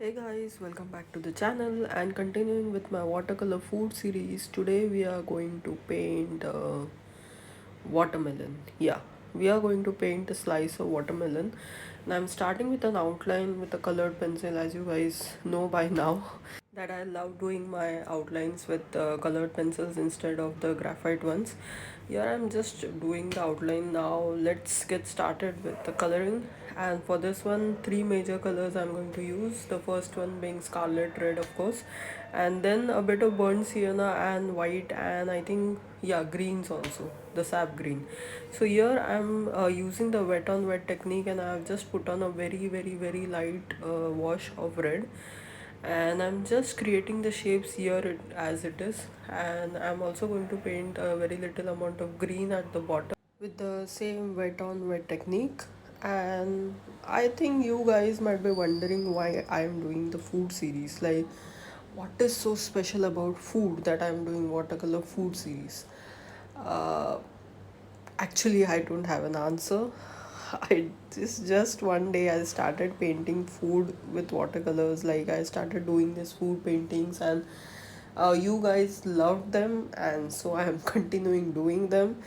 Hey guys, welcome back to the channel and continuing with my watercolor food series. Today we are going to paint watermelon. Yeah, we are going to paint a slice of watermelon. And I'm starting with an outline with a colored pencil, as you guys know by now that I love doing my outlines with colored pencils instead of the graphite ones. Here I'm just doing the outline now. Let's get started with the coloring. And for this one, three major colors I'm going to use. The first one being Scarlet Red, of course, and then a bit of burnt sienna and white, and I think, yeah, greens also, the sap green. So here I'm using the wet on wet technique, and I've just put on a very light wash of red, and I'm just creating the shapes here as it is. And I'm also going to paint a very little amount of green at the bottom with the same wet on wet technique. And I think you guys might be wondering why I'm doing the food series. Like, what is so special about food that I'm doing watercolor food series? uh, Actually, I don't have an answer. I just one day I started painting food with watercolors. Like, I started doing these food paintings, and you guys loved them, and so I am continuing doing them.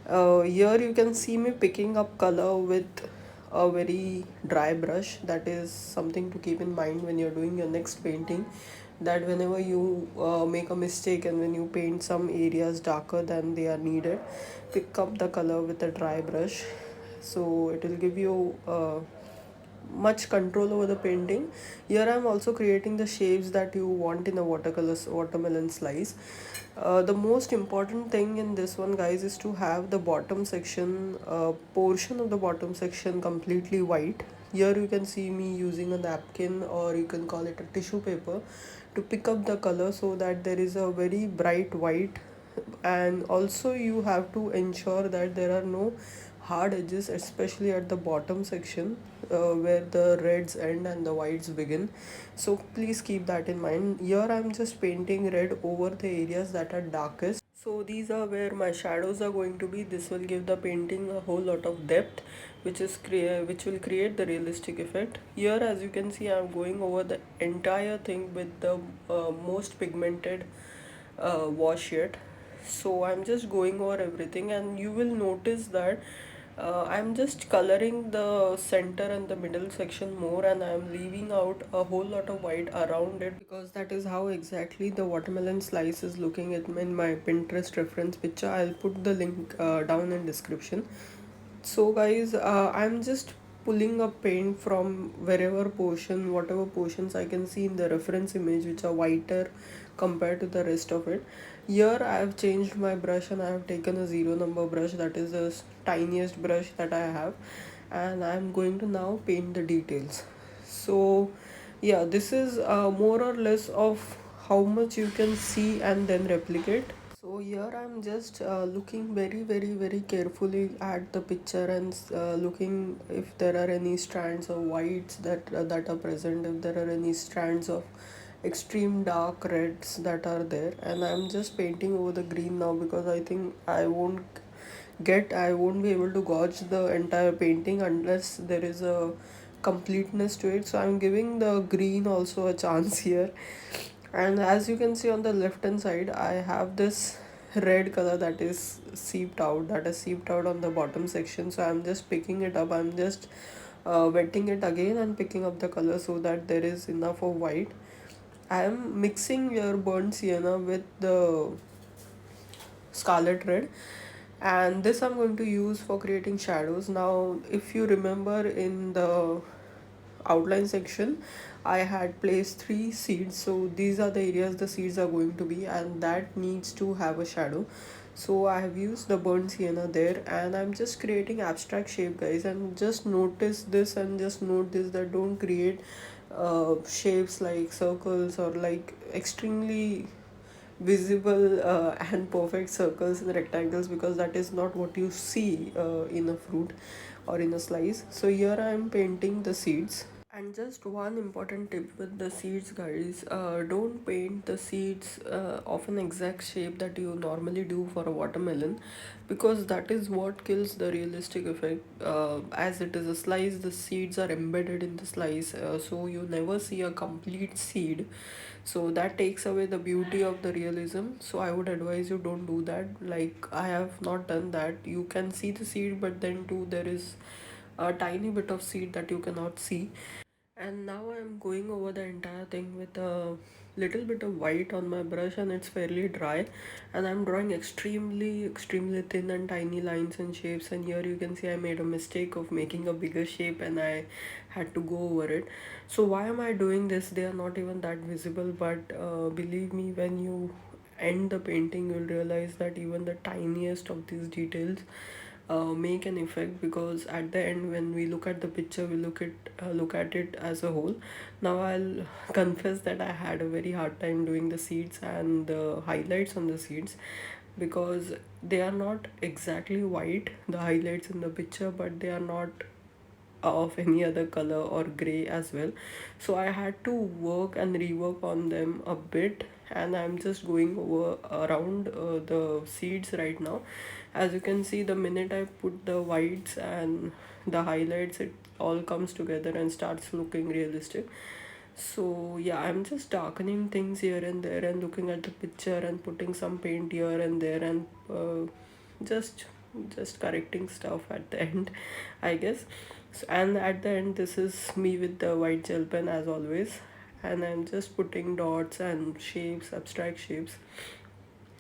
Here you can see me picking up color with a very dry brush. That is something to keep in mind when you're doing your next painting, that whenever you make a mistake and when you paint some areas darker than they are needed, pick up the color with a dry brush, so it will give you much control over the painting. Here I'm also creating the shapes that you want in a watermelon slice. The most important thing in this one, guys, is to have the bottom section portion of the bottom section completely white. Here you can see me using a napkin, or you can call it a tissue paper, to pick up the color so that there is a very bright white. And also you have to ensure that there are no hard edges, especially at the bottom section, where the reds end and the whites begin. So please keep that in mind. Here I'm just painting red over the areas that are darkest, so these are where my shadows are going to be. This will give the painting a whole lot of depth, which will create the realistic effect. Here, as you can see, I'm going over the entire thing with the most pigmented wash yet. So I'm just going over everything, and you will notice that I'm just coloring the center and the middle section more, and I'm leaving out a whole lot of white around it, because that is how exactly the watermelon slice is looking at in my Pinterest reference picture. I'll put the link down in description. So guys, I'm just pulling up paint from whatever portions I can see in the reference image, which are whiter compared to the rest of it. Here I have changed my brush, and I have taken a zero number brush, that is the tiniest brush that I have, and I'm going to now paint the details. So yeah, this is more or less of how much you can see and then replicate. So here I'm just looking very carefully at the picture, and looking if there are any strands of whites that are present, if there are any strands of extreme dark reds that are there. And I'm just painting over the green now, because I think I won't be able to gauge the entire painting unless there is a completeness to it. So I'm giving the green also a chance here. And as you can see on the left hand side, I have this red color that is seeped out on the bottom section. So I'm just picking it up. I'm just wetting it again and picking up the color so that there is enough of white. I am mixing your burnt sienna with the Scarlet Red, and this I'm going to use for creating shadows. Now, if you remember, in the outline section I had placed three seeds, so these are the areas the seeds are going to be, and that needs to have a shadow. So I have used the burnt sienna there, and I'm just creating abstract shape, guys. And just notice this, and just note this, that don't create shapes like circles or like extremely visible and perfect circles and rectangles, because that is not what you see in a fruit or in a slice. So here I am painting the seeds, And just one important tip with the seeds, guys, don't paint the seeds of an exact shape that you normally do for a watermelon, because that is what kills the realistic effect. As it is a slice, the seeds are embedded in the slice, so you never see a complete seed, so that takes away the beauty of the realism. So I would advise you, don't do that. Like, I have not done that. You can see the seed, but then too there is a tiny bit of seed that you cannot see. And now I'm going over the entire thing with a little bit of white on my brush, and it's fairly dry, and I'm drawing extremely thin and tiny lines and shapes. And here you can see I made a mistake of making a bigger shape, and I had to go over it. So why am I doing this? They are not even that visible, but believe me, when you end the painting, you'll realize that even the tiniest of these details make an effect, because at the end when we look at the picture, we look at it as a whole. Now I'll confess that I had a very hard time doing the seeds and the highlights on the seeds, because they are not exactly white, the highlights in the picture, but they are not of any other color or gray as well. So I had to work and rework on them a bit, and I'm just going over around the seeds right now. As you can see, the minute I put the whites and the highlights, it all comes together and starts looking realistic. So yeah, I'm just darkening things here and there and looking at the picture and putting some paint here and there, and just just correcting stuff at the end, I guess. So, and at the end, this is me with the white gel pen as always, and I'm just putting dots and shapes, abstract shapes.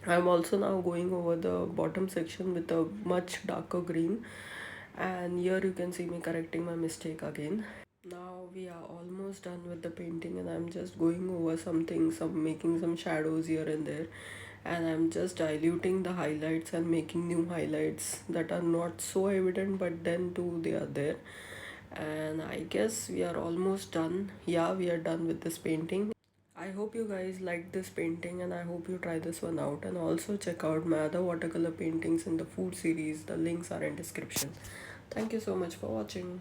I'm also now going over the bottom section with a much darker green, and here you can see me correcting my mistake again. Now we are almost done with the painting, and I'm just going over something, some making some shadows here and there, and I'm just diluting the highlights and making new highlights that are not so evident, but then too they are there. And I guess we are almost done. Yeah, we are done with this painting. I hope you guys liked this painting, and I hope you try this one out, and also check out my other watercolor paintings in the food series. The links are in description. Thank you so much for watching.